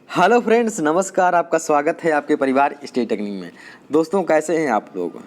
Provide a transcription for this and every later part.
Hello friends, नमस्कार। आपका स्वागत है आपके परिवार स्टडी टेक्निक में। दोस्तों, कैसे हैं आप लोग?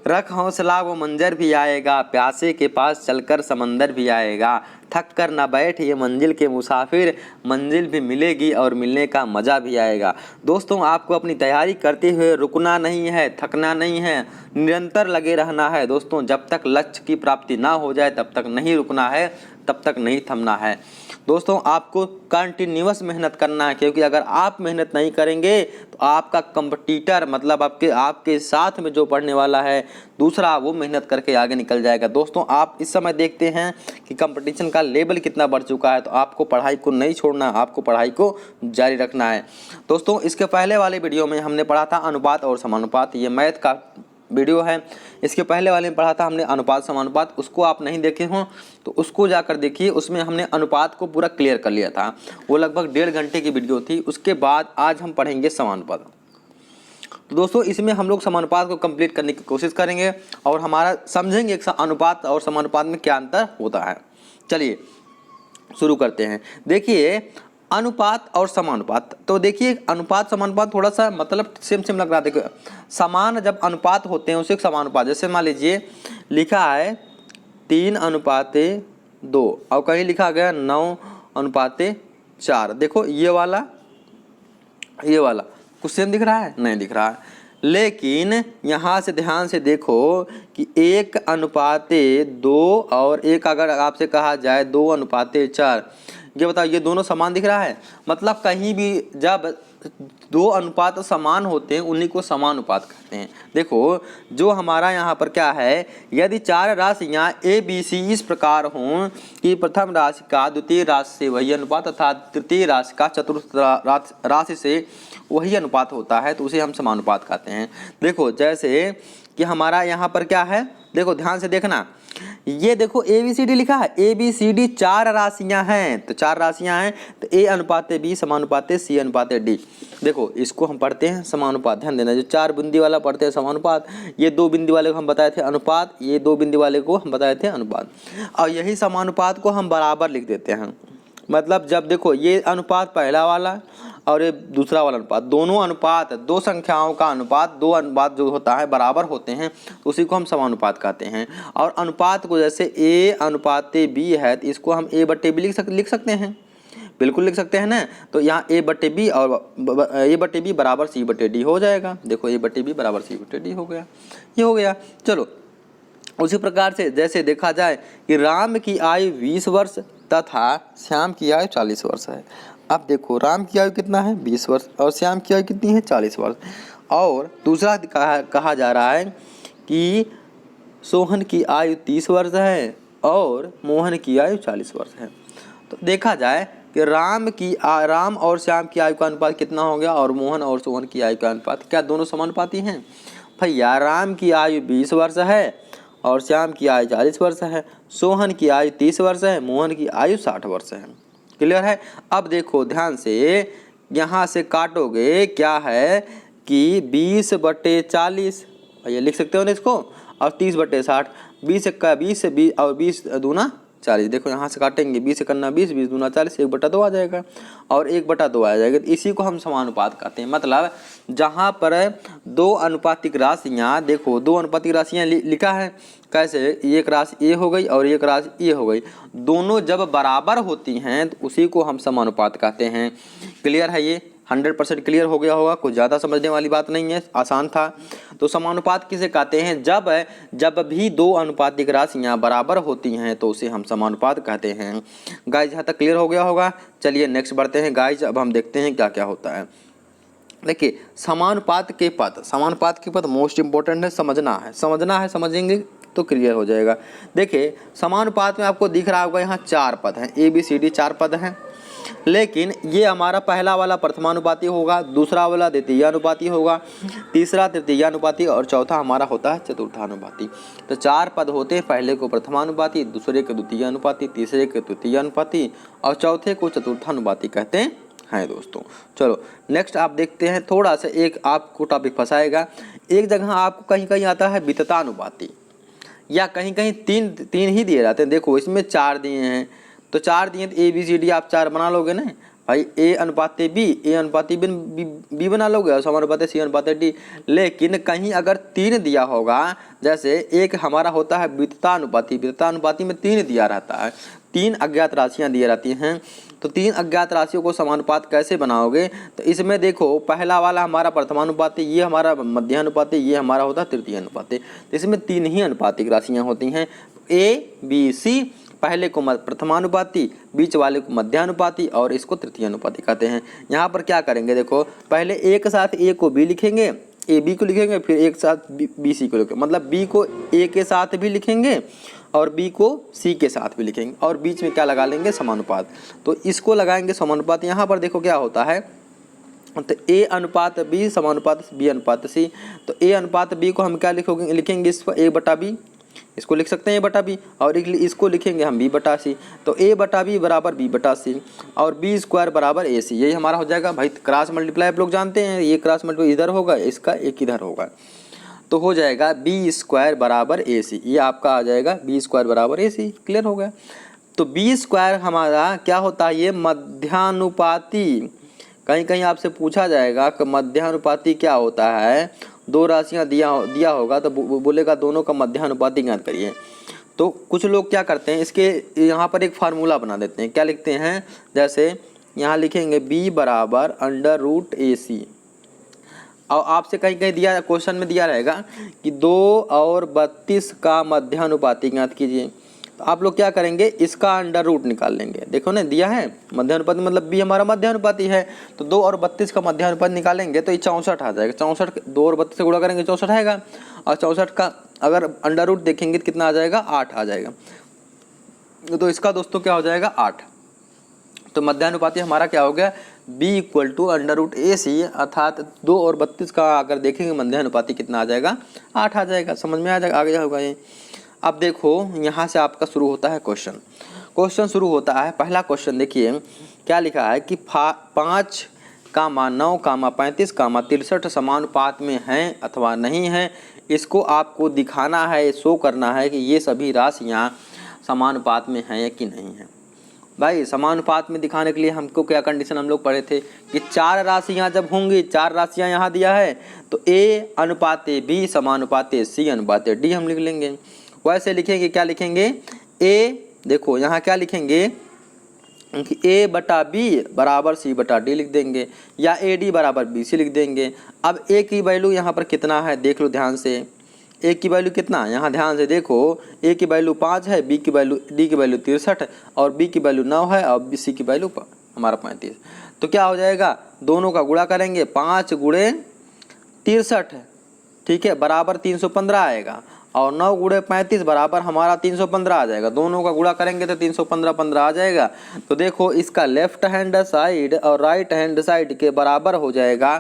रख हौसला, वो मंजर भी आएगा, प्यासे के पास चलकर समंदर भी आएगा। थक कर ना बैठ ये मंजिल के मुसाफिर, मंजिल भी मिलेगी और मिलने का मज़ा भी आएगा। दोस्तों, आपको अपनी तैयारी करते हुए रुकना नहीं है, थकना नहीं है, निरंतर लगे रहना है। दोस्तों, जब तक लक्ष्य की प्राप्ति ना हो जाए तब तक नहीं रुकना है, तब तक नहीं थमना है। दोस्तों, आपको कंटिन्यूअस मेहनत करना है, क्योंकि अगर आप मेहनत नहीं करेंगे तो आपका कंपटीटर मतलब आपके साथ में जो पढ़ने वाला है दूसरा, वो मेहनत करके आगे निकल जाएगा। दोस्तों, आप इस समय देखते हैं कि कंपटीशन का लेवल कितना बढ़ चुका है, तो आपको पढ़ाई को नहीं छोड़ना, आपको पढ़ाई को जारी रखना है। दोस्तों, इसके पहले वाले वीडियो में हमने पढ़ा था अनुपात और समानुपात, ये मैथ का वीडियो है। इसके पहले वाले में पढ़ा था हमने अनुपात समानुपात, उसको आप नहीं देखे हो तो उसको जाकर देखिए। उसमें हमने अनुपात को पूरा क्लियर कर लिया था, वो लगभग 1.5 घंटे की वीडियो थी। उसके बाद आज हम पढ़ेंगे समानुपात। तो दोस्तों, इसमें हम लोग समानुपात को कंप्लीट करने की कोशिश करेंगे और हमारा समझेंगे कि अनुपात और समानुपात में क्या अंतर होता है। चलिए शुरू करते हैं। देखिए, अनुपात और समानुपात, तो देखिए अनुपात समानुपात थोड़ा सा मतलब सेम लग रहा है। देखो, समान जब अनुपात होते हैं उसे समानुपात, जैसे मान लीजिए लिखा है 3:2 और कहीं लिखा गया 9:4। देखो ये वाला कुछ सेम दिख रहा है? नहीं दिख रहा है। लेकिन यहाँ से ध्यान से देखो कि 1:2 और एक अगर आपसे कहा जाए 2:4, ये बताओ ये दोनों समान दिख रहा है? मतलब कहीं भी जब दो अनुपात समान होते हैं उन्हीं को समानुपात कहते हैं। देखो, जो हमारा यहाँ पर क्या है, यदि 4 राशियाँ ए बी सी इस प्रकार हों कि प्रथम राशि का द्वितीय राशि से वही अनुपात तथा तृतीय राशि का चतुर्थ राशि से वही अनुपात होता है, तो उसे हम समानुपात कहते हैं। देखो, जैसे कि हमारा यहाँ पर क्या है, देखो ध्यान से देखना, ये देखो ए बी सी डी लिखा है। ए बी सी डी 4 राशियां हैं, तो 4 राशियां हैं, तो ए अनुपात बी समानुपात सी अनुपात डी। देखो, इसको हम पढ़ते हैं समानुपात। ध्यान देना, जो 4 बिंदी वाला पढ़ते हैं समानुपात, ये 2 बिंदी वाले को हम बताए थे अनुपात, ये 2 बिंदी वाले को हम बताए थे अनुपात। और यही समानुपात को हम बराबर लिख देते हैं। मतलब जब देखो ये अनुपात पहला वाला और ये दूसरा वाला अनुपात, दोनों अनुपात, दो संख्याओं का अनुपात, दो अनुपात जो होता है बराबर होते हैं, तो उसी को हम समानुपात कहते हैं। और अनुपात को जैसे ए अनुपात बी है, तो इसको हम ए बट्टे बी लिख सकते हैं, बिल्कुल लिख सकते हैं ना। तो यहाँ ए बट्टे बी और ए बट्टे बी बराबर सी बट्टे डी हो जाएगा। देखो, ए बट्टे बी बराबर सी बट्टे डी हो गया, ये हो गया। चलो, उसी प्रकार से जैसे देखा जाए कि राम की आयु 20 वर्ष तथा श्याम की आयु 40 वर्ष है। अब देखो, राम की आयु कितना है? 20 वर्ष, और श्याम की आयु कितनी है? 40 वर्ष। और दूसरा कहा जा रहा है कि सोहन की आयु 30 वर्ष है और मोहन की आयु 40 वर्ष है। तो देखा जाए कि राम और श्याम की आयु का अनुपात कितना हो गया, और मोहन और सोहन की आयु का अनुपात, क्या दोनों समानुपाती हैं? भैया, राम की आयु 20 वर्ष है और श्याम की आयु 40 वर्ष है, सोहन की आयु 30 वर्ष है, मोहन की आयु 60 वर्ष है। क्लियर है? अब देखो ध्यान से, यहाँ से काटोगे क्या है कि 20/40, भैया लिख सकते हो ना इसको, और 30/60, 20 एक्का 20 और 20 दूना 40। देखो यहाँ से काटेंगे, 20 एकन्ना 20, 20 दूना 40, 1/2 आ जाएगा और 1/2 आ जाएगा। तो इसी को हम समानुपात कहते हैं। मतलब जहाँ पर 2 अनुपातिक राशियाँ, देखो 2 अनुपातिक राशियाँ लिखा है कैसे, एक राशि ए हो गई और एक राशि ए हो गई, दोनों जब बराबर होती हैं तो उसी को हम समानुपात कहते हैं। क्लियर है? ये 100% क्लियर हो गया होगा, कुछ ज़्यादा समझने वाली बात नहीं है, आसान था। तो समानुपात किसे कहते हैं? जब भी 2 अनुपातिक राशियाँ बराबर होती हैं तो उसे हम समानुपात कहते हैं। गाइज, यहाँ तक क्लियर हो गया होगा। चलिए नेक्स्ट बढ़ते हैं गाइज, अब हम देखते हैं क्या क्या होता है। देखिए, समानुपात के पद मोस्ट इंपॉर्टेंट है, समझेंगे तो क्लियर हो जाएगा। देखिए, समानुपात में आपको दिख रहा होगा यहाँ 4 पद हैं, ए बी सी डी 4 पद हैं। लेकिन ये हमारा पहला वाला प्रथमानुपाती होगा, दूसरा वाला द्वितीयानुपाती होगा, तीसरा तृतीयानुपाती और चौथा हमारा होता है चतुर्थानुपाती। तो 4 पद होते हैं, पहले को प्रथमानुपाती, दूसरे को द्वितीयानुपाती, तीसरे को तृतीयानुपाती और चौथे को चतुर्थानुपाती कहते हैं दोस्तों। चलो नेक्स्ट आप देखते हैं, थोड़ा सा एक आपको टॉपिक फंसाएगा। एक जगह आपको कहीं कहीं आता है विततानुपाती, या कहीं कहीं तीन ही दिए जाते हैं। देखो, इसमें 4 दिए हैं, तो 4 दिए तो ए बी सी डी आप 4 बना लोगे ना भाई ए अनुपात बी, ए अनुपात बी बना लोगे और समानुपात सी अनुपात डी। लेकिन कहीं अगर 3 दिया होगा, जैसे एक हमारा होता है विततानुपाती, विततानुपाती में 3 दिया रहता है, 3 अज्ञात राशियां दी रहती हैं, तो 3 अज्ञात राशियों को समानुपात कैसे बनाओगे? तो इसमें देखो पहला वाला हमारा प्रथमानुपाती, ये हमारा मध्यानुपाती, ये हमारा होता है तृतीय अनुपाती। तो इसमें 3 ही अनुपातिक राशियां होती हैं, ए बी सी। पहले को प्रथमानुपाती, बीच वाले को मध्यानुपाती और इसको तृतीय अनुपाती कहते हैं। यहाँ पर क्या करेंगे देखो, पहले एक साथ ए को बी लिखेंगे, ए बी को लिखेंगे, फिर एक साथ बी सी को लिखेंगे, मतलब बी को ए के साथ भी लिखेंगे और बी को सी के साथ भी लिखेंगे और बीच में क्या लगा लेंगे? समानुपात। तो इसको लगाएंगे समानुपात। यहाँ पर देखो क्या होता है, तो ए अनुपात बी समानुपात बी अनुपात सी। तो ए अनुपात बी को हम क्या लिखेंगे? इस पर ए बटा बी, इसको लिख सकते हैं ए बटा बी, और इसको लिखेंगे हम बी बटा सी। तो ए बटा बी बराबर बी बटा सी और बी स्क्वायर बराबर ए सी, यही हमारा हो जाएगा। भाई क्रॉस मल्टीप्लाई आप लोग जानते हैं, ये क्रॉस मल्टीप्लाई इधर होगा, इसका एक इधर होगा, तो हो जाएगा बी स्क्वायर बराबर ए सी। ये आपका आ जाएगा बी स्क्वायर बराबर ए सी। क्लियर हो गया? तो बी स्क्वायर हमारा क्या होता है? ये मध्यानुपाती। कहीं कहीं आपसे पूछा जाएगा कि मध्यानुपाती क्या होता है? 2 राशियां दिया होगा तो बोलेगा दोनों का मध्यानुपाती ज्ञात करिए। तो कुछ लोग क्या करते हैं, इसके यहाँ पर एक फार्मूला बना देते हैं। क्या लिखते हैं? जैसे यहाँ लिखेंगे b बराबर √AC, और आपसे कहीं कहीं दिया क्वेश्चन में दिया रहेगा कि 2 और 32 का मध्यानुपाती ज्ञात कीजिए। तो आप लोग क्या करेंगे? इसका अंडर रूट निकाल लेंगे। देखो ना दिया है मध्यानुपाती, मतलब बी हमारा मध्यानुपाती है, तो 2 और 32 का मध्यानुपाती निकालेंगे तो ये 64 आ जाएगा। 64 2 और 32 से गुणा करेंगे 64 आएगा, और 64 का अगर अंडर रूट देखेंगे तो कितना आ जाएगा? 8 आ जाएगा। तो इसका दोस्तों क्या हो जाएगा? 8। तो मध्यानुपाती हमारा क्या हो गया? b = √AC, अर्थात 2 और 32 का अगर देखेंगे मध्यानुपाती कितना आ जाएगा? 8 आ जाएगा। समझ में आ जाएगा? आ गया होगा ये। अब देखो यहाँ से आपका शुरू होता है क्वेश्चन शुरू होता है। पहला क्वेश्चन देखिए क्या लिखा है कि 5, 9, 35, 63 समानुपात में हैं अथवा नहीं हैं। इसको आपको दिखाना है, शो करना है कि ये सभी राशियाँ समानुपात में हैं या कि नहीं हैं। भाई समानुपात में दिखाने के लिए हमको क्या कंडीशन हम लोग पढ़े थे कि 4 राशियाँ जब होंगी, 4 राशियाँ यहाँ दिया है, तो A अनुपात B समानुपात C अनुपात D हम लिख लेंगे। वैसे लिखेंगे, क्या लिखेंगे? A, देखो यहाँ क्या लिखेंगे कि A बटा B बराबर C बटा D लिख देंगे, या AD बराबर BC लिख देंगे। अब A की वैल्यू यहाँ पर कितना है देख लो ध्यान से। A की वैल्यू कितना, यहाँ ध्यान से देखो, A की वैल्यू 5 है, D की वैल्यू 63 और B की वैल्यू 9 है और C की वैल्यू हमारा 35। तो क्या हो जाएगा? दोनों का गुणा करेंगे, 5 × 63, ठीक है, बराबर 315 आएगा, और 9 × 35 बराबर हमारा 315 आ जाएगा। दोनों का गुणा करेंगे तो 315 15 आ जाएगा। तो देखो इसका लेफ्ट हैंड साइड और राइट हैंड साइड के बराबर हो जाएगा।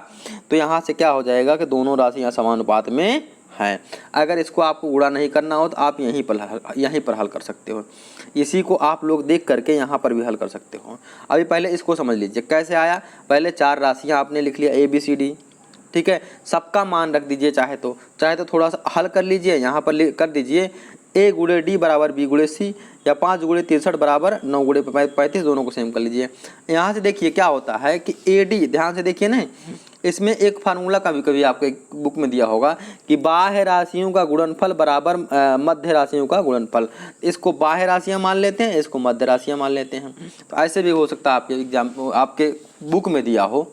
तो यहाँ से क्या हो जाएगा कि दोनों राशियाँ समानुपात में हैं। अगर इसको आपको गुणा नहीं करना हो तो आप यहीं पर हल कर सकते हो। इसी को आप लोग देख करके यहाँ पर भी हल कर सकते हो। अभी पहले इसको समझ लीजिए कैसे आया। पहले 4 राशियाँ आपने लिख लिया ABCD, ठीक है, सबका मान रख दीजिए, चाहे तो थोड़ा सा हल कर लीजिए। यहाँ पर कर दीजिए A × D बराबर B × C, या 5 × 63 बराबर 9 × 35, दोनों को सेम कर लीजिए। यहाँ से देखिए क्या होता है कि AD, ध्यान से देखिए ना, इसमें एक फार्मूला कभी आपको एक बुक में दिया होगा कि बाह्य राशियों का गुणनफल बराबर मध्य राशियों का गुणनफल। इसको बाह्य राशियाँ मान लेते हैं, इसको मध्य राशियाँ मान लेते हैं। तो ऐसे भी हो सकता है आपके एग्जाम, आपके बुक में दिया हो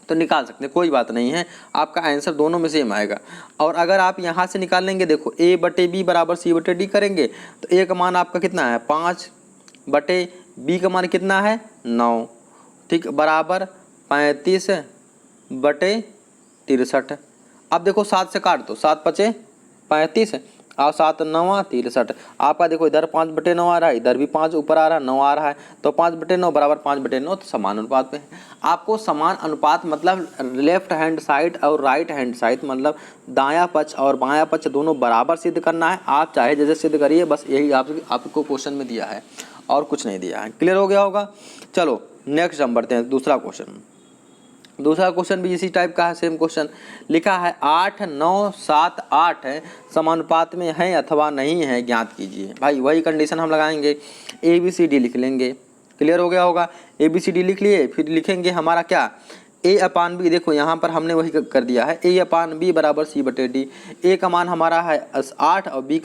तो निकाल सकते हैं, कोई बात नहीं है, आपका आंसर दोनों में सेम आएगा। और अगर आप यहाँ से निकाल लेंगे, देखो A बटे B बराबर C बटे D करेंगे तो A का मान आपका कितना है? 5 बटे B का मान कितना है? 9, ठीक, बराबर 35 बटे 63। अब देखो 7 से काट दो, 7 × 5 = 35 और 7 × 9 = 63। आपका देखो इधर 5 बटे 9 आ रहा है, इधर भी 5 ऊपर आ रहा है, 9 आ रहा है, तो 5 बटे 9 बराबर 5 बटे 9, तो समान अनुपात पे है। आपको समान अनुपात मतलब लेफ्ट हैंड साइड और राइट हैंड साइड, मतलब दायां पक्ष और बायां पक्ष दोनों बराबर सिद्ध करना है। आप चाहे जैसे सिद्ध करिए, बस यही आपको क्वेश्चन में दिया है और कुछ नहीं दिया है। क्लियर हो गया होगा? चलो नेक्स्ट हम बढ़ते हैं। दूसरा क्वेश्चन भी इसी टाइप का है, सेम क्वेश्चन लिखा है 8, 9, 7, 8 है समानुपात में है अथवा नहीं है, ज्ञात कीजिए। भाई वही कंडीशन हम लगाएंगे, ABCD लिख लेंगे, क्लियर हो गया होगा। ABCD लिख लिए, फिर लिखेंगे हमारा क्या A/B। देखो यहाँ पर हमने वही कर दिया है, A/B बराबर C/D। A का मान हमारा है 8 और B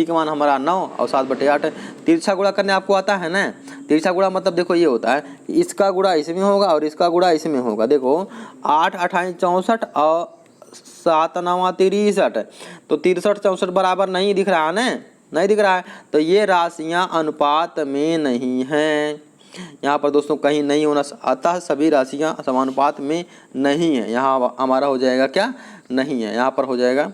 का मान हमारा 9 और 7/8 है। तिरछा गुणा करने आपको आता है ना। तिरछा गुणा मतलब देखो ये होता है कि इसका गुणा इसमें होगा और इसका गुणा इसमें होगा। देखो 8 28 64 और 7 9 63, तो 63 64 बराबर नहीं दिख रहा है ना, नहीं दिख रहा है, तो ये राशियाँ अनुपात में नहीं हैं। यहाँ पर दोस्तों कहीं नहीं होना, अतः सभी राशियाँ समानुपात में नहीं है। यहाँ हमारा हो जाएगा क्या, नहीं है, यहाँ पर हो जाएगा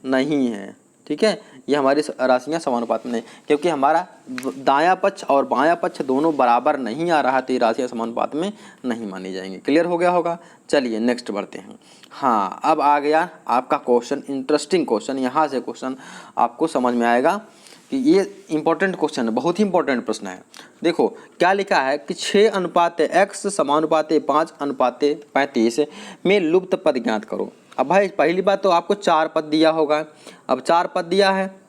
नहीं है। ठीक है, ये हमारी राशियाँ समानुपात में नहीं, क्योंकि हमारा दायां पक्ष और बायां पक्ष दोनों बराबर नहीं आ रहा, तो ये राशियाँ समानुपात में नहीं मानी जाएंगी। क्लियर हो गया होगा। चलिए नेक्स्ट बढ़ते हैं। हाँ, अब आ गया आपका क्वेश्चन, इंटरेस्टिंग क्वेश्चन। यहाँ से क्वेश्चन आपको समझ में आएगा कि ये इंपॉर्टेंट क्वेश्चन है, बहुत ही इंपॉर्टेंट प्रश्न है। देखो क्या लिखा है कि 6:x समानुपात 5:35 में लुप्त पद ज्ञात करो। अब भाई पहली बात तो आपको 4 पद दिया होगा। अब 4 पद दिया है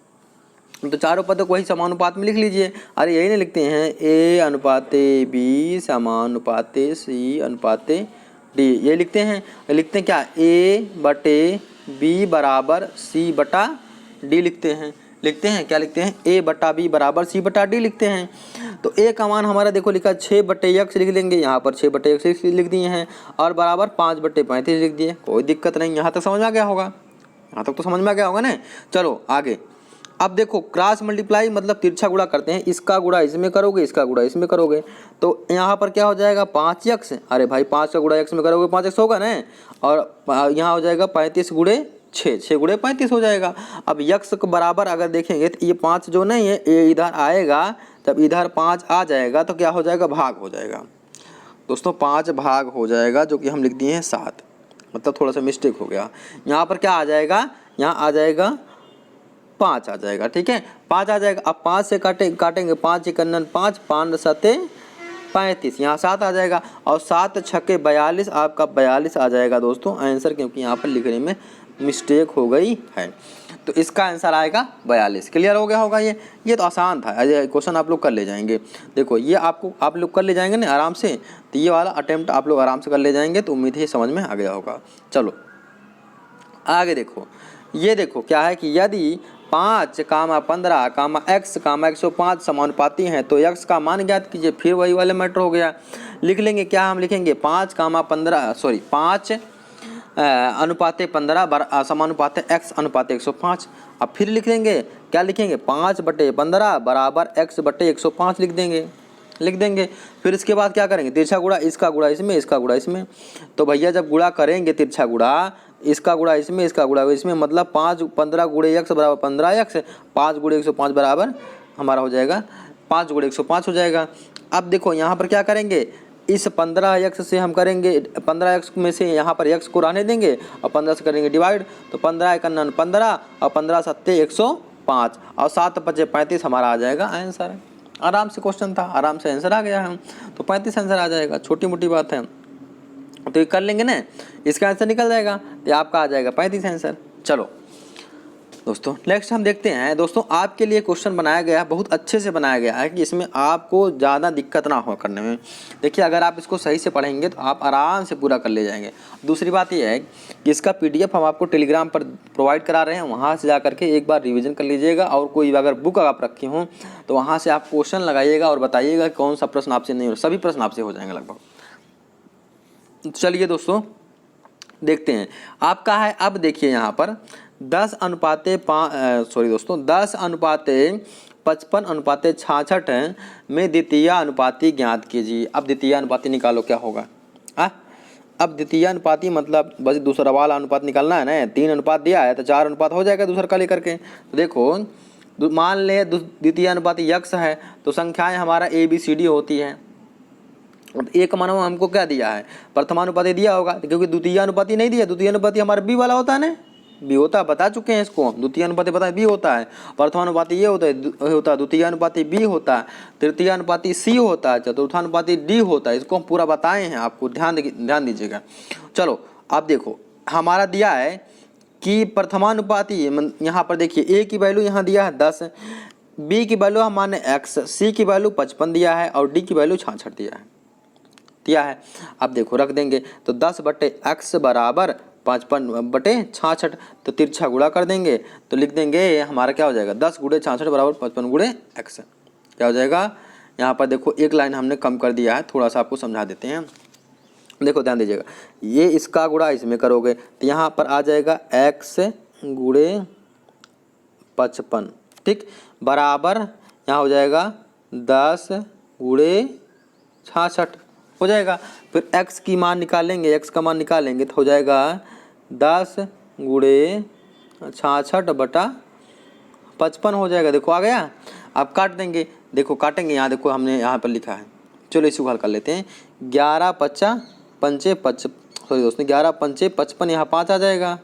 तो चारों पदों को वही समानुपात में लिख लीजिए। अरे यही नहीं लिखते हैं A/B C/D, ये लिखते हैं। लिखते हैं क्या, A/B बराबर C/D लिखते हैं। लिखते हैं क्या, लिखते हैं A/B बराबर C/D लिखते हैं। तो A का मान हमारा देखो लिखा 6/x लिख लेंगे, यहाँ पर 6/x लिख दिए हैं, और बराबर 5/35 लिख दिए। कोई दिक्कत नहीं, यहाँ तक समझ में आ गया होगा, यहाँ तक तो समझ में आ गया होगा ना। चलो आगे। अब देखो क्रॉस मल्टीप्लाई मतलब तिरछा गुणा करते हैं, इसका गुणा इसमें करोगे, इसका गुणा इसमें करोगे, तो यहाँ पर क्या हो जाएगा 5x। अरे भाई 5 का गुणा x में करोगे 5x होगा ना, और यहाँ हो जाएगा 35 गुणे 6, 6 गुणे 35 हो जाएगा। अब x के बराबर अगर देखेंगे तो ये 5 जो नहीं है ये इधर आएगा, तब इधर 5 आ जाएगा तो क्या हो जाएगा, भाग हो जाएगा दोस्तों, 5 भाग हो जाएगा, जो कि हम लिख दिए हैं 7, मतलब थोड़ा सा मिस्टेक हो गया। यहाँ पर क्या आ जाएगा, यहाँ आ जाएगा 5 आ जाएगा। ठीक है, 5 आ जाएगा। अब 5 से काटेंगे 5 1 5, 5 7 35, यहाँ 7 आ जाएगा, और 7 छक्के 42, आपका 42 आ जाएगा दोस्तों आंसर, क्योंकि यहाँ पर लिखने में मिस्टेक हो गई है, तो इसका आंसर आएगा 42। क्लियर हो गया होगा। ये तो आसान था, ये क्वेश्चन आप लोग कर ले जाएंगे। देखो ये आप लोग कर ले जाएंगे ना आराम से, तो ये वाला अटेम्प्ट आप लोग आराम से कर ले जाएंगे, तो उम्मीद है समझ में आ गया होगा। चलो आगे देखो, ये देखो क्या है कि यदि 5, 15, x, 105 समानुपाती हैं तो x का मान ज्ञात कीजिए। फिर वही वाले मैटर हो गया। लिख लेंगे क्या, हम लिखेंगे 5, 5:15 समानुपात x अनुपात 105। अब फिर लिख लेंगे क्या, लिखेंगे 5/15 बराबर x/105 लिख देंगे। फिर इसके बाद क्या करेंगे, तिरछा गुणा, इसका गुणा इसमें, इसका गुणा इसमें। तो भैया जब गुणा करेंगे तिरछा गुणा, इसका गुणा इसमें, इसका गुणा इसमें, मतलब 5/15 गुणे x बराबर 15x, 5 गुणे 105 बराबर हमारा हो जाएगा 5 गुणे 105 हो जाएगा। अब देखो यहाँ पर क्या करेंगे, इस 15x से हम करेंगे, 15x में से यहाँ पर x को रहने देंगे और 15 से करेंगे डिवाइड, तो 15 1 15 और 15 7 105 और 7 5 35 हमारा आ जाएगा आंसर। आराम से क्वेश्चन था, आराम से आंसर आ गया है, तो 35 आंसर आ जाएगा, छोटी मोटी बात है। तो ये कर लेंगे ना, इसका आंसर निकल जाएगा, तो आपका आ जाएगा 35 आंसर। चलो दोस्तों नेक्स्ट हम देखते हैं। दोस्तों आपके लिए क्वेश्चन बनाया गया है, बहुत अच्छे से बनाया गया है कि इसमें आपको ज़्यादा दिक्कत ना हो करने में। देखिए अगर आप इसको सही से पढ़ेंगे तो आप आराम से पूरा कर ले जाएंगे। दूसरी बात यह है कि इसका PDF हम आपको टेलीग्राम पर प्रोवाइड करा रहे हैं, वहाँ से जा करके एक बार रिविज़न कर लीजिएगा, और कोई अगर बुक आप रखे हों तो वहाँ से आप क्वेश्चन लगाइएगा और बताइएगा कौन सा प्रश्न आपसे नहीं हो, सभी प्रश्न आपसे हो जाएंगे लगभग। चलिए दोस्तों देखते हैं आपका है। अब देखिए यहाँ पर 10:55:66 में द्वितीय अनुपाती ज्ञात कीजिए। अब द्वितीय अनुपाती निकालो, क्या होगा। अब द्वितीय अनुपाती मतलब बस दूसरा वाला अनुपात निकालना है ना। 3 अनुपात दिया है तो 4 अनुपात हो जाएगा दूसरा का लेकर के। तो देखो मान ले द्वितीय अनुपाती x है, तो संख्याएं हमारा ABCD होती हैं। अब एक मानो हमको क्या दिया है, प्रथमानुपाती दिया होगा, क्योंकि द्वितीय अनुपाती नहीं दिया। द्वितीय अनुपाती हमारा B वाला होता है ना, B होता है, बता चुके हैं इसको। द्वितीय अनुपाती पता है B होता है, प्रथमानुपाती ये होता है, द्वितीय अनुपाती B होता है, तृतीय अनुपाती C होता है, चतुर्थानुपाती D होता है। इसको हम पूरा बताए हैं आपको, ध्यान दीजिएगा। चलो अब देखो हमारा दिया है कि प्रथमानुपाती, यहाँ पर देखिए A की वैल्यू यहाँ दिया है 10, बी की वैल्यू हमारे एक्स, सी की वैल्यू 55 दिया है और डी की वैल्यू 66 दिया है। अब देखो रख देंगे तो 10/x बराबर 55/66, तो तिरछा गुणा कर देंगे तो लिख देंगे हमारा क्या हो जाएगा 10 × 66 बराबर 55 × x। क्या हो जाएगा, यहाँ पर देखो एक लाइन हमने कम कर दिया है, थोड़ा सा आपको समझा देते हैं। देखो ध्यान दीजिएगा, ये इसका गुणा इसमें करोगे तो यहाँ पर आ जाएगा x × 55, ठीक, बराबर यहाँ हो जाएगा 10 × 66 हो जाएगा। फिर x की मान निकालेंगे, x का मान निकालेंगे तो हो जाएगा 10 × 66/55 हो जाएगा। देखो आ गया। अब काट देंगे, देखो काटेंगे, यहाँ देखो हमने यहाँ पर लिखा है, चलो इसी को हल कर लेते हैं। 11 × 5 = 55, सॉरी दोस्तों 11 × 5 = 55, यहाँ 5 आ जाएगा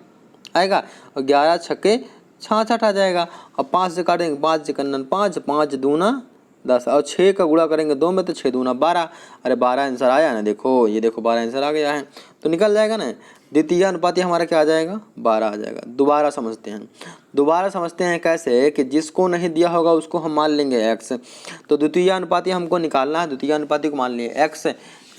और 11 × 6 = 66 आ जाएगा। अब 5 से काटेंगे, 5 × 5, 5 दूना 10 और 6 का गुणा करेंगे 2 में तो 6 दूना 12। अरे 12 आंसर आया ना, देखो ये देखो 12 आंसर आ गया है, तो निकल जाएगा ना। द्वितीय अनुपाती हमारा क्या आ जाएगा 12 आ जाएगा। दोबारा समझते हैं कैसे कि जिसको नहीं दिया होगा उसको हम मान लेंगे x। तो द्वितीय अनुपाती हमको निकालना है, द्वितीय अनुपाती को मान लिए x,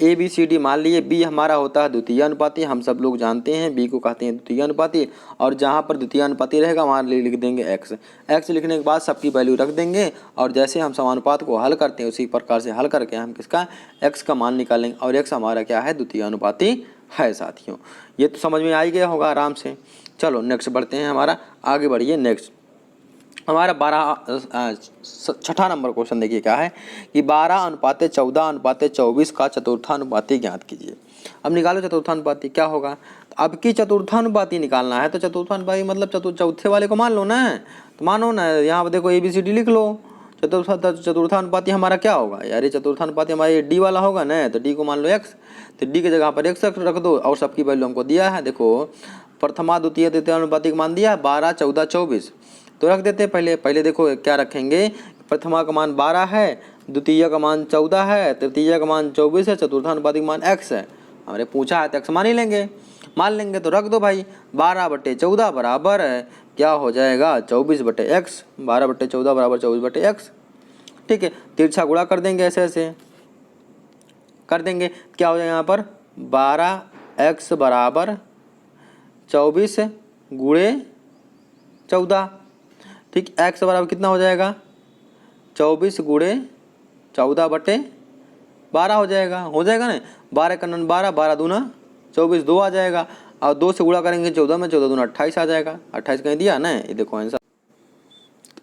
A B C D मान लिए, बी हमारा होता है द्वितीय अनुपाती, हम सब लोग जानते हैं बी को कहते हैं द्वितीय अनुपाती, और जहाँ पर द्वितीय अनुपाती रहेगा वहाँ लिख देंगे x लिखने के बाद सबकी वैल्यू रख देंगे और जैसे हम समानुपात को हल करते हैं उसी प्रकार से हल करके हम किसका x का मान निकालेंगे और x हमारा क्या है द्वितीय अनुपाती है साथियों। ये तो समझ में आ ही गया होगा आराम से। चलो नेक्स्ट बढ़ते हैं, हमारा आगे बढ़िए। नेक्स्ट हमारा 6ठा नंबर क्वेश्चन देखिए क्या है कि 12:14:24 का चतुर्थानुपाती ज्ञात कीजिए। अब निकालो चतुर्थानुपाती क्या होगा। तो अब की चतुर्थानुपाती निकालना है तो चतुर्थानुपाती मतलब चौथे वाले को मान लो ना, तो मानो ना, यहाँ पर देखो ABCD लिख लो। चतुर्थानुपाती हमारा क्या होगा यार, ये चतुर्थानुपाती हमारा ये डी वाला होगा ना, तो डी को मान लो x, तो डी की जगह पर x रख दो और सबकी वैल्यू हमको दिया है। देखो प्रथमा द्वितीय तृतीय अनुपाती का मान दिया 12, 14, 24, तो रख देते हैं पहले देखो क्या रखेंगे, प्रथमा का मान 12 है, द्वितीय का मान 14 है, तृतीय का मान 24 है, चतुर्थानुपाती का मान x है। हमने पूछा है तो x मान ही लेंगे, तो रख दो भाई 12/14 बराबर है क्या हो जाएगा 24/x, 12/14 बराबर 24/x, ठीक है। तिरछा गुणा कर देंगे, ऐसे कर देंगे, क्या हो जाएगा यहाँ पर 12x बराबर 24 × 14, ठीक। x बराबर कितना हो जाएगा 24 × 14/12 हो जाएगा ना। 12 × 12, 12 दूना 24, 2 आ जाएगा और 2 से गुणा करेंगे 14 में, 14 दूना 28 आ जाएगा। 28 कहीं दिया ना, ये देखो आंसर,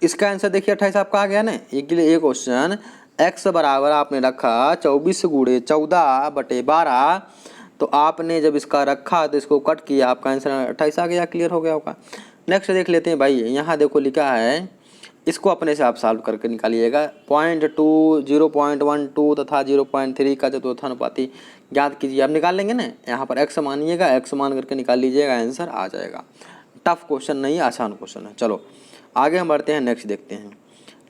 इसका आंसर देखिए 28 आपका आ गया ना। एक लिए एक क्वेश्चन x बराबर आपने रखा 24 × 14/12, तो आपने जब इसका रखा तो इसको कट किया, आपका आंसर 28 आ गया, क्लियर हो गया होगा। नेक्स्ट देख लेते हैं भाई, यहाँ देखो लिखा है, इसको अपने से आप सॉल्व करके निकालिएगा। 0.2, 0.12 तथा 0.3 का चतुर्थानुपाती ज्ञात कीजिए। आप निकाल लेंगे ना, यहाँ पर x मानिएगा, x मान करके निकाल लीजिएगा, आंसर आ जाएगा। टफ क्वेश्चन नहीं, आसान क्वेश्चन है। चलो आगे हम बढ़ते हैं, नेक्स्ट देखते हैं।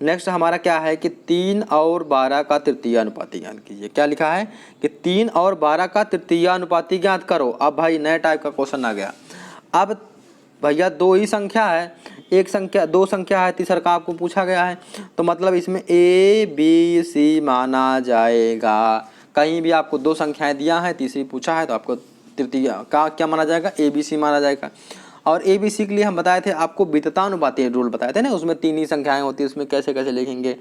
नेक्स्ट हमारा क्या है कि 3 और 12 का तृतीय अनुपाती ज्ञात कीजिए। क्या लिखा है कि 3 और 12 का तृतीय अनुपाती ज्ञात करो। अब भाई नए टाइप का क्वेश्चन आ गया। अब भैया दो ही संख्या है, दो संख्या है, तीसरा का आपको पूछा गया है, तो मतलब इसमें ABC माना जाएगा। कहीं भी आपको दो संख्याएं दिया है, तीसरी पूछा है, तो आपको तृतीय का क्या माना जाएगा ABC माना जाएगा। और ABC के लिए हम बताए थे आपको विततानुपाती रूल बताए थे ना, उसमें 3 ही संख्याएं होती है, उसमें कैसे कैसे लिखेंगे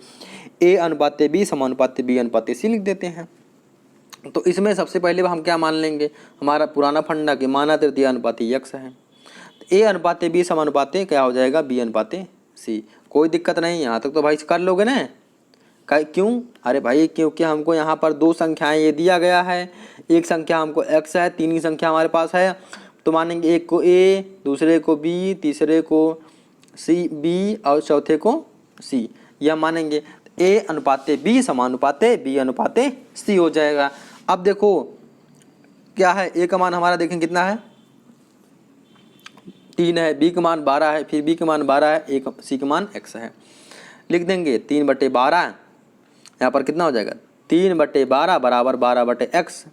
A/B समानुपाती B/C लिख देते हैं। तो इसमें सबसे पहले हम क्या मान लेंगे, हमारा पुराना फंडा कि माना तृतीय अनुपाती x है, A/B समानुपाती क्या हो जाएगा B/C। कोई दिक्कत नहीं, यहाँ तक तो भाई कर लोगे ना। क्यों, अरे भाई क्योंकि हमको यहाँ पर दो संख्याएं ये दिया गया है, एक संख्या हमको x है, 3 ही संख्या हमारे पास है, तो मानेंगे एक को A, दूसरे को B, तीसरे को B और चौथे को C, यह मानेंगे। A/B समानुपाते B/C हो जाएगा। अब देखो क्या है, A का मान हमारा देखें कितना है 3 है, B का मान 12 है, फिर B का मान 12 है, C का मान x है। लिख देंगे 3/12, यहाँ पर कितना हो जाएगा 3/12 बराबर 12/x।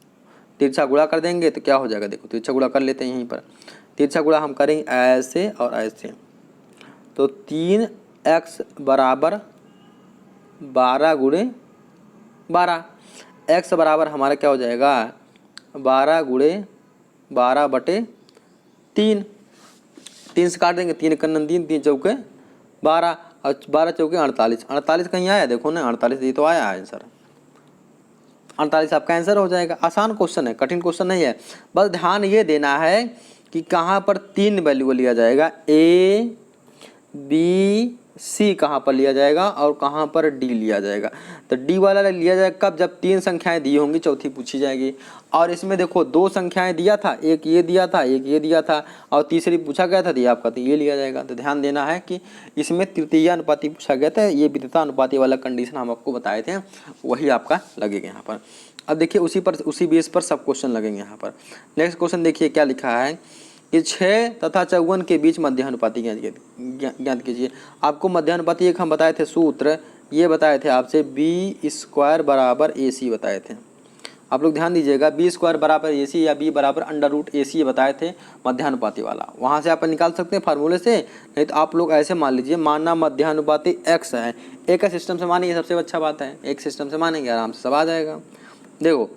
तिरछा गुणा कर देंगे तो क्या हो जाएगा, देखो तिरछा गुणा कर लेते हैं। यहीं पर तिरछा गुणा हम करेंगे ऐसे और ऐसे, तो 3x बराबर 12 गुणे 12। x बराबर हमारा क्या हो जाएगा 12 गुणे 12 बटे 3। 3 से काट देंगे, 3 कन्नन 3, 3 चौके 12 और 12 चौके 48। 48 कहीं आया देखो ना, 48 ये तो आया आंसर। 48 आपका आंसर हो जाएगा। आसान क्वेश्चन है, कठिन क्वेश्चन नहीं है। बस ध्यान ये देना है कि कहाँ पर 3 वैल्यू लिया जाएगा, ए बी सी कहाँ पर लिया जाएगा और कहाँ पर डी लिया जाएगा। तो डी वाला लिया जाएगा कब, जब 3 संख्याएं दी होंगी, चौथी पूछी जाएगी। और इसमें देखो 2 संख्याएं दिया था, एक ये दिया था, एक ये दिया था और तीसरी पूछा गया था तो ये आपका तो ये लिया जाएगा। तो ध्यान देना है कि इसमें तृतीय अनुपाती पूछा गया था, ये विद्युता अनुपाती वाला कंडीशन हम आपको बताए थे, वही आपका लगेगा यहाँ पर। अब देखिए उसी बेस पर सब क्वेश्चन लगेंगे यहाँ पर। नेक्स्ट क्वेश्चन देखिए क्या लिखा है कि 6 तथा 54 के बीच मध्यानुपाती ज्ञात कीजिए। आपको मध्यानुपाती एक हम बताए थे सूत्र, ये बताए थे आपसे बी स्क्वायर बराबर ए सी बताए थे। आप लोग ध्यान दीजिएगा, बी स्क्वायर बराबर ए सी या बी बराबर अंडर रूट ए सी ये बताए थे मध्यानुपाती वाला। वहाँ से आप निकाल सकते हैं फार्मूले से, नहीं तो आप लोग ऐसे मान लीजिए, मानना मध्यानुपाती एक्स है, एक का सिस्टम से मानेंगे सबसे अच्छा बात है, एक सिस्टम से मानेंगे आराम से सब आ जाएगा। देखो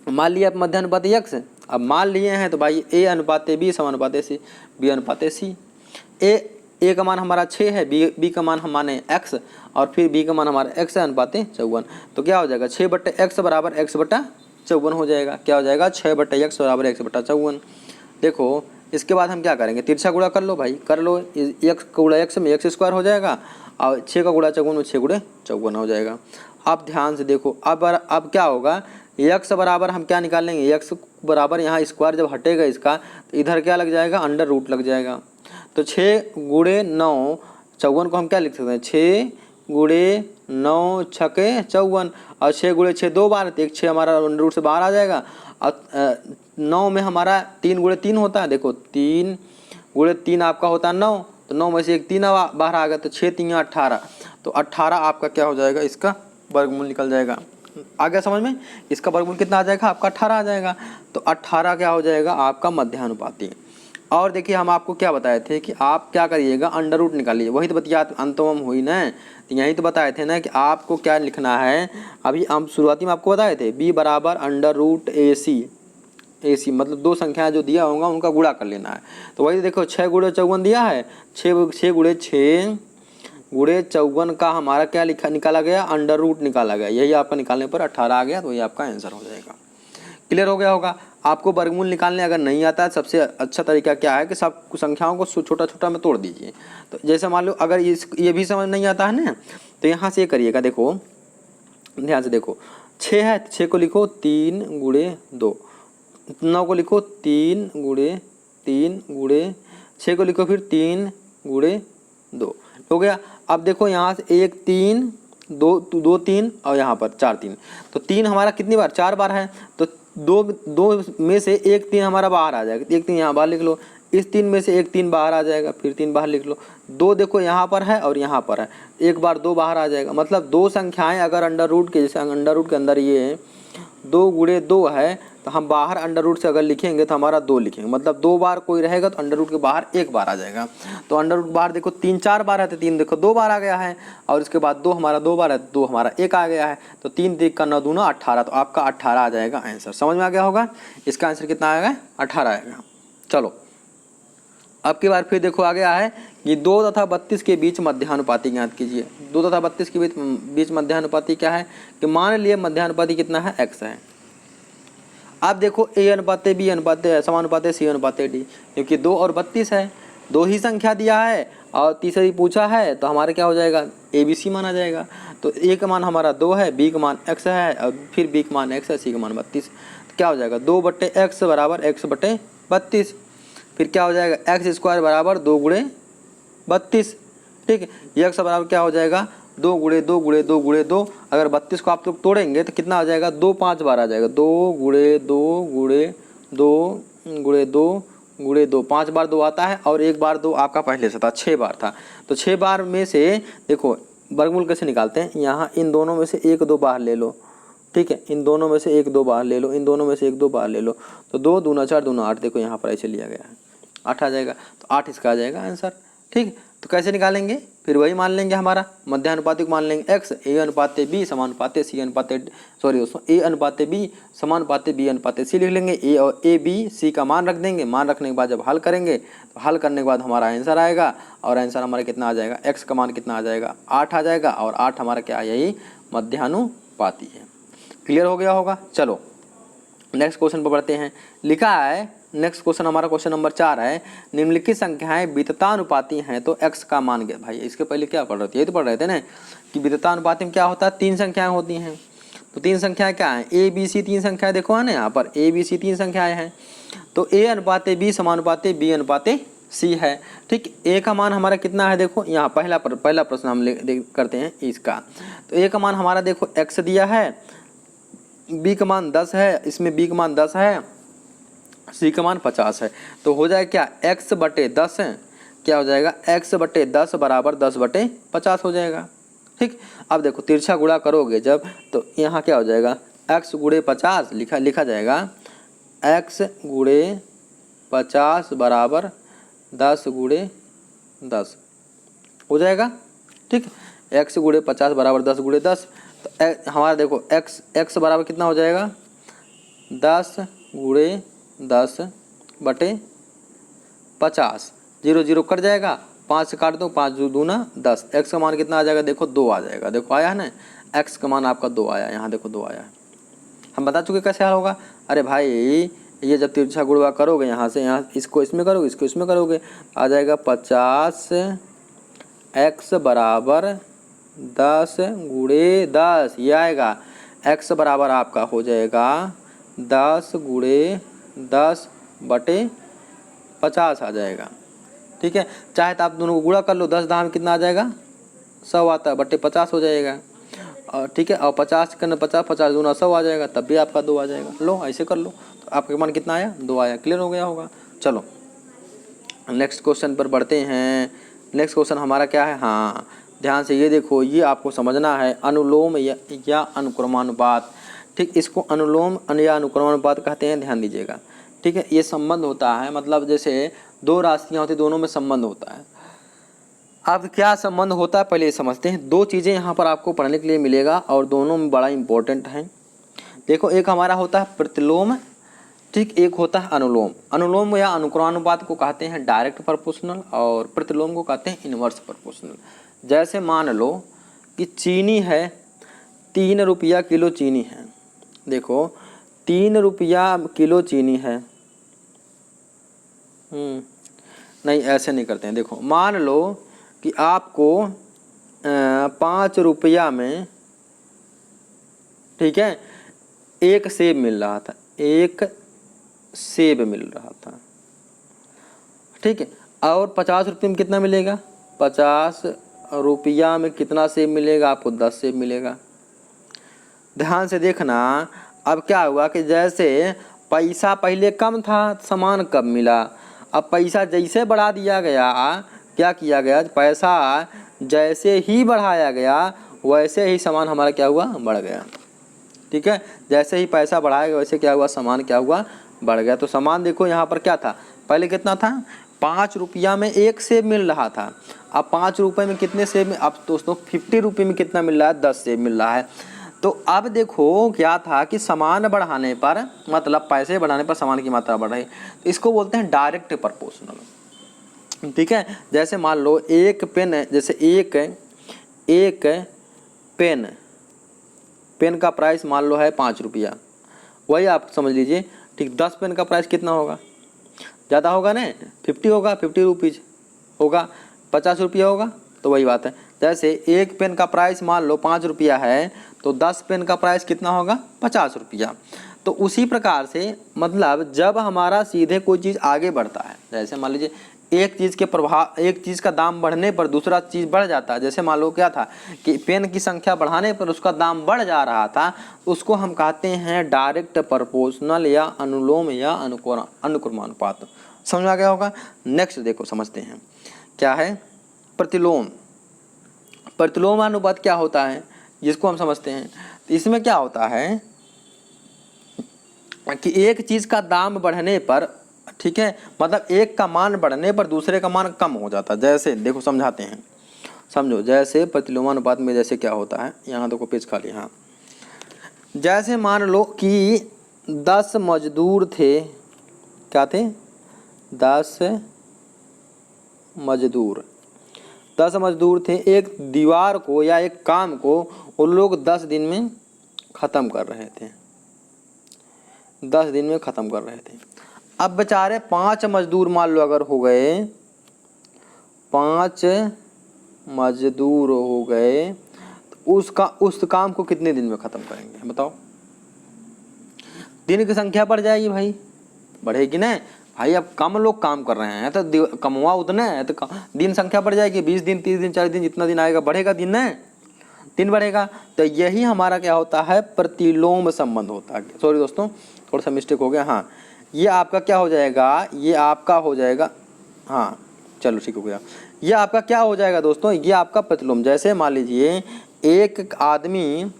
मान लिया आप मध्यानुपाती एक्स, अब मान लिए हैं तो भाई ए अनुपात बी समानुपात सी, बी अनुपात सी। ए का मान हमारा 6 है, बी का मान हम माने x और फिर बी का मान हमारा x है अनुपात 54। तो क्या हो जाएगा 6 बट्टे x बराबर x बटा 54 हो जाएगा। क्या हो जाएगा 6 बट्टे x बराबर x बटा 54। देखो इसके बाद हम क्या करेंगे, तिरछा गुणा कर लो भाई, कर लो। x का गुणा x में x स्क्वायर हो जाएगा और 6 का गुणा 54 में 6 गुणे 54 हो जाएगा। आप ध्यान से देखो अब क्या होगा, x बराबर हम क्या निकाल लेंगे, x बराबर यहाँ स्क्वायर जब हटेगा इसका तो इधर क्या लग जाएगा, अंडर रूट लग जाएगा। तो 6 गुणे 9 54 को हम क्या लिख सकते हैं, 6 गुणे 9 छके 54 और 6 गुणे 6 2 बार, तो एक 6 हमारा अंडर रूट से बाहर आ जाएगा। और 9 में हमारा 3 गुणे 3 होता है, देखो 3 गुणे 3 आपका होता है 9, तो 9 में से एक 3 बाहर आ गया, तो 6 3 18। तो 18 आपका क्या हो जाएगा, इसका वर्गमूल निकल जाएगा। आ गया समझ में, इसका वर्गमूल कितना आ जाएगा आपका 18 आ जाएगा। तो 18 क्या हो जाएगा आपका मध्यानुपाती। और देखिए हम आपको क्या बताए थे कि आप क्या करिएगा, अंडर रूट निकालिए, वही तो बतिया अंतम हुई ना, तो यही तो बताए थे ना कि आपको क्या लिखना है। अभी हम शुरुआती में आपको बताए थे बी बराबर अंडर रूट ए सी मतलब 2 संख्या जो दिया होगा उनका गुणा कर लेना है। तो वही देखो 6 गुणे 54 दिया है, 6 गुणे 6 गुणे 54 का हमारा क्या निकाला गया, अंडर रूट निकाला गया। यही आपका निकालने पर 18 आ गया, तो ये आपका आंसर हो जाएगा। क्लियर हो गया होगा। आपको वर्गमूल निकालने अगर नहीं आता है, सबसे अच्छा तरीका क्या है कि सब संख्याओं को छोटा छोटा में तोड़ दीजिए। तो जैसे मान लो अगर ये भी समझ नहीं आता है ना, तो यहाँ से ये करिएगा। देखो ध्यान से देखो, 6 है, 6 को लिखो 3 गुणे 2, 9 को लिखो 3 गुणे 3 गुणे 6 को लिखो फिर 3 गुणे 2 हो गया। अब देखो यहाँ से 1 3 2 3 और यहाँ पर 4 3, तो 3 हमारा कितनी बार 4 बार है, तो 2 में से 1 3 हमारा बाहर आ जाएगा, 1 3 यहाँ बाहर लिख लो। इस 3 में से 1 3 बाहर आ जाएगा, फिर 3 बाहर लिख लो। 2 देखो यहाँ पर है और यहाँ पर है, एक बार 2 बाहर आ जाएगा। मतलब 2 संख्याएं अगर अंडर रूट के, जैसे अंडर रूट के अंदर ये 2 गुणे 2 है, तो हम बाहर अंडर रूट से अगर लिखेंगे तो हमारा 2 लिखेंगे, मतलब 2 बार कोई रहेगा तो अंडर रूट के बाहर 1 बार आ जाएगा। तो अंडर रूट बाहर देखो 3 4 बार है, तो 3 देखो 2 बार आ गया है, और इसके बाद 2 हमारा 2 बार है, 2 हमारा 1 आ गया है। तो 3 3 का 9 दूना 18, तो आपका 18 आ जाएगा आंसर। समझ में आ गया होगा, इसका आंसर कितना आएगा 18 आएगा। चलो अब की बार फिर देखो आ गया है कि 2 तथा 32 के बीच मध्यानुपाती ज्ञात कीजिए। 2 तथा 32 के बीच मध्यानुपाती क्या है कि मान लिए मध्यानुपाती कितना है, x है। आप देखो a अनुपात b अनुपात समानुपात c अनुपात d, क्योंकि 2 और 32 है, 2 ही संख्या दिया है और तीसरी पूछा है, तो हमारे क्या हो जाएगा ABC माना जाएगा। तो a का मान हमारा 2 है, b का मान x है और फिर b का मान x है, c का मान 32। तो क्या हो जाएगा 2 बट्टे x बराबर x बट्टे 32। फिर क्या हो जाएगा x स्क्वायर बराबर 2 गुणे 32। ठीक है, ये x बराबर क्या हो जाएगा 2 गुणे 2 गुणे 2 गुणे 2। अगर 32 को आप लोग तोड़ेंगे तो कितना आ जाएगा 2 5 बार आ जाएगा, 2 गुणे 2 गुणे 2 गुणे 2 गुणे 2, 5 बार 2 आता है और 1 बार 2 आपका पहले से था, 6 बार था। तो 6 बार में से देखो वर्गमूल कैसे निकालते हैं, यहाँ इन दोनों में से 1 2 बाहर ले लो। ठीक है, इन दोनों में से 1 2 बाहर ले लो, इन दोनों में से 1 2 बाहर ले लो, तो 2 दूना 4 दूना 8, देखो यहाँ पर ऐसे लिया गया है, 8 आ जाएगा। तो 8 इसका आ जाएगा आंसर। ठीक, तो कैसे निकालेंगे, फिर वही मान लेंगे, हमारा मध्यानुपाती को मान लेंगे x a अनुपात b समानुपात c अनुपात a अनुपात b समानुपात b अनुपात c लिख लेंगे। a और a b c का मान रख देंगे। मान रखने के बाद जब हल करेंगे तो हल करने के बाद हमारा आंसर आएगा, और आंसर हमारा कितना आ जाएगा, x का मान कितना आ जाएगा, 8 आ जाएगा, और 8 हमारा क्या है, यही मध्यानुपाती है। क्लियर हो गया होगा। चलो नेक्स्ट क्वेश्चन पर बढ़ते हैं। लिखा है नेक्स्ट क्वेश्चन हमारा क्वेश्चन नंबर 4 है, निम्नलिखित संख्याएं विततानुपाती हैं तो x का मान क्या। भाई इसके पहले क्या पढ़ रहे थे, ये तो पढ़ रहे थे ना कि विततानुपाती में क्या होता है, 3 संख्याएं होती हैं। तो 3 संख्याएं क्या हैं, a b c 3 संख्याएं देखो है ना, यहाँ पर a b c 3 संख्याएं हैं। तो a अनुपात b समानुपात b अनुपात c है। ठीक, a का मान हमारा कितना है, देखो यहाँ पहला प्रश्न हम करते हैं इसका। तो a का मान हमारा देखो x दिया है, b का मान 10 है, इसमें b का मान 10 है, c का मान 50 है। तो हो जाएगा क्या, x बटे 10 है, क्या हो जाएगा, x बटे 10 बराबर 10 बटे 50 हो जाएगा। ठीक, अब देखो तिरछा गुणा करोगे जब, तो यहाँ क्या हो जाएगा, x गुणे 50 लिखा जाएगा, x गुणे 50 बराबर 10 गुणे 10 हो जाएगा। ठीक, x गुणे 50 बराबर 10 गुणे 10। तो हमारा देखो x बराबर कितना हो जाएगा, 10 गुणे 10 बटे 50, 0 0 कट जाएगा, 5 से काट दो, 5 दूना 10। x का मान कितना आ जाएगा, देखो 2 आ जाएगा। देखो आया है ना, x का मान आपका 2 आया, यहाँ देखो 2 आया है। हम बता चुके कैसे हल होगा। अरे भाई ये जब तिरछा गुणा करोगे, यहाँ से यहाँ इसको इसमें करोगे, इसको इसमें करोगे, आ जाएगा 50 x बराबर 10 गुणे 10, ये आएगा। x बराबर आपका हो जाएगा 10 गुणे 10 बटे 50 आ जाएगा। ठीक है, चाहे तो आप दोनों को गुणा कर लो, 10 दाम कितना आ जाएगा, 100 आता है, बटे 50 हो जाएगा। और ठीक है, और 50 करना 50, 50 दूना 100 आ जाएगा, तब भी आपका 2 आ जाएगा। लो ऐसे कर लो, तो आपका मान कितना आया, 2 आया। क्लियर हो गया होगा। चलो नेक्स्ट क्वेश्चन पर बढ़ते हैं। नेक्स्ट क्वेश्चन हमारा क्या है, हाँ ध्यान से ये देखो, ये आपको समझना है, अनुलोम या अनुक्रमानुपात। ठीक, इसको अनुलोम या अनुक्रमानुपात कहते हैं, ध्यान दीजिएगा। ठीक है, ये संबंध होता है, मतलब जैसे 2 राशियाँ होती, दोनों में संबंध होता है। अब क्या संबंध होता है पहले ये समझते हैं। 2 चीज़ें यहाँ पर आपको पढ़ने के लिए मिलेगा, और दोनों में बड़ा इंपॉर्टेंट है। देखो एक हमारा होता है प्रतिलोम, ठीक, एक होता है अनुलोम। अनुलोम या अनुक्रमानुपात को कहते हैं डायरेक्ट प्रोपोर्शनल, और प्रतिलोम को कहते हैं इनवर्स प्रोपोर्शनल। जैसे मान लो कि चीनी है, 3 रुपया किलो चीनी है। देखो 3 रुपया किलो चीनी है। नहीं ऐसे नहीं करते हैं। देखो मान लो कि आपको 5 रुपया में, ठीक है, 1 सेब मिल रहा था, 1 सेब मिल रहा था। ठीक है, और 50 रुपये में कितना मिलेगा, 50 रुपया में कितना सेब मिलेगा, आपको 10 सेब मिलेगा। ध्यान से देखना, अब क्या हुआ कि जैसे पैसा पहले कम था, सामान कम मिला। अब पैसा जैसे बढ़ा दिया गया, क्या किया गया, पैसा जैसे ही बढ़ाया गया वैसे ही सामान हमारा क्या हुआ, बढ़ गया। ठीक है, जैसे ही पैसा बढ़ाया गया वैसे क्या हुआ, सामान क्या हुआ, बढ़ गया। तो सामान देखो यहाँ पर क्या था, पहले कितना था, 5 रुपया में 1 सेब मिल रहा था। अब 5 रुपये में कितने सेब, अब दोस्तों 50 रुपये में कितना मिल रहा है, 10 सेब मिल रहा है। तो अब देखो क्या था कि सामान बढ़ाने पर, मतलब पैसे बढ़ाने पर सामान की मात्रा बढ़ रही, तो इसको बोलते हैं डायरेक्ट प्रोपोर्शनल। ठीक है, जैसे मान लो एक पेन है, जैसे एक पेन का प्राइस मान लो है 5 रुपया, वही आप समझ लीजिए। ठीक, 10 पेन का प्राइस कितना होगा, ज़्यादा होगा ना, 50 होगा, 50 रुपीज़ होगा, 50 रुपया होगा। तो वही बात है, जैसे एक पेन का प्राइस मान लो 5 रुपया है, तो 10 पेन का प्राइस कितना होगा, 50 रुपया। तो उसी प्रकार से मतलब जब हमारा सीधे कोई चीज़ आगे बढ़ता है, जैसे मान लीजिए एक चीज़ के प्रभाव, एक चीज़ का दाम बढ़ने पर दूसरा चीज़ बढ़ जाता है। जैसे मान लो क्या था कि पेन की संख्या बढ़ाने पर उसका दाम बढ़ जा रहा था, उसको हम कहते हैं डायरेक्ट प्रोपोर्शनल या अनुलोम या अनुक्रमानुपात। समझ में आ गया होगा। नेक्स्ट देखो समझते हैं क्या है प्रतिलोम। प्रतिलोमानुपात क्या होता है, जिसको हम समझते हैं। तो इसमें क्या होता है कि एक चीज़ का दाम बढ़ने पर, ठीक है, मतलब एक का मान बढ़ने पर दूसरे का मान कम हो जाता है। जैसे देखो समझाते हैं, समझो। जैसे प्रतिलोमानुपात में जैसे क्या होता है, यहाँ देखो पेज खाली। हाँ, जैसे मान लो कि 10 मजदूर थे, क्या थे, 10 मजदूर, 10 मजदूर थे। एक दीवार को या एक काम को वो लोग 10 दिन में ख़त्म कर रहे थे, 10 दिन में ख़त्म कर रहे थे। अब बेचारे 5 मजदूर मान लो अगर हो गए, 5 मजदूर हो गए, तो उस काम को कितने दिन में ख़त्म करेंगे बताओ? दिन की संख्या बढ़ जाएगी भाई, बढ़ेगी ना भाई। अब कम लोग काम कर रहे हैं तो कमवा उतना है, तो दिन संख्या बढ़ जाएगी। 20 दिन, 30 दिन, 40 दिन, जितना दिन आएगा बढ़ेगा दिन ना, दिन बढ़ेगा। तो यही हमारा क्या होता है, प्रतिलोम संबंध होता है। सॉरी दोस्तों, थोड़ा सा मिस्टेक हो गया। हाँ, ये आपका क्या हो जाएगा, ये आपका हो जाएगा, हाँ चलो ठीक हो गया। ये आपका क्या हो जाएगा दोस्तों, ये आपका प्रतिलोम। जैसे मान लीजिए एक आदमी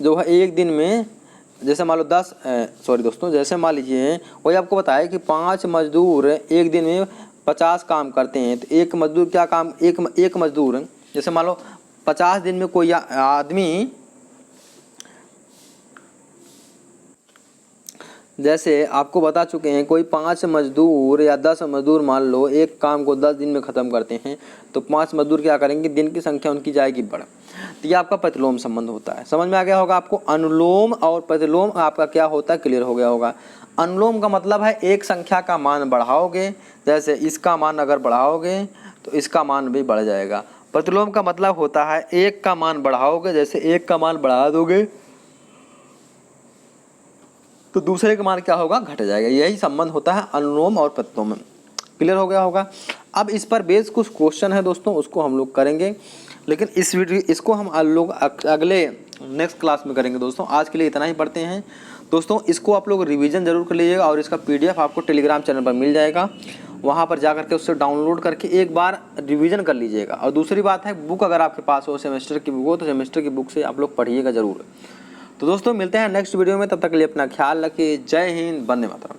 जो है एक दिन में, जैसे मान लो 10 सॉरी दोस्तों, जैसे मान लीजिए वही आपको बताया कि 5 मजदूर एक दिन में 50 काम करते हैं। तो एक मजदूर क्या काम, एक मजदूर, जैसे मान लो 50 दिन में कोई आदमी, जैसे आपको बता चुके हैं, कोई 5 मजदूर या 10 मजदूर मान लो एक काम को 10 दिन में ख़त्म करते हैं, तो 5 मजदूर क्या करेंगे, दिन की संख्या उनकी जाएगी बढ़। तो ये आपका प्रतिलोम संबंध होता है। समझ में आ गया होगा आपको। अनुलोम और प्रतिलोम आपका क्या होता है, क्लियर हो गया होगा। अनुलोम का मतलब है एक संख्या का मान बढ़ाओगे, जैसे इसका मान अगर बढ़ाओगे तो इसका मान भी बढ़ जाएगा। प्रतिलोम का मतलब होता है एक का मान बढ़ाओगे, जैसे एक का मान बढ़ा दोगे तो दूसरे का मान क्या होगा, घट जाएगा। यही संबंध होता है अनुलोम और प्रतिलोम। क्लियर हो गया होगा। अब इस पर बेस कुछ क्वेश्चन है दोस्तों, उसको हम लोग करेंगे, लेकिन इस वीडियो इसको हम लोग अगले नेक्स्ट क्लास में करेंगे दोस्तों। आज के लिए इतना ही पढ़ते हैं दोस्तों। इसको आप लोग रिवीजन जरूर कर लीजिएगा और इसका PDF आपको टेलीग्राम चैनल पर मिल जाएगा, वहाँ पर जा करके उससे डाउनलोड करके एक बार रिवीजन कर लीजिएगा। और दूसरी बात है, बुक अगर आपके पास हो, सेमेस्टर की बुक हो, तो सेमेस्टर की बुक से आप लोग पढ़िएगा ज़रूर। तो दोस्तों मिलते हैं नेक्स्ट वीडियो में, तब तक के लिए अपना ख्याल रखिए। जय हिंद, वंदे मातरम।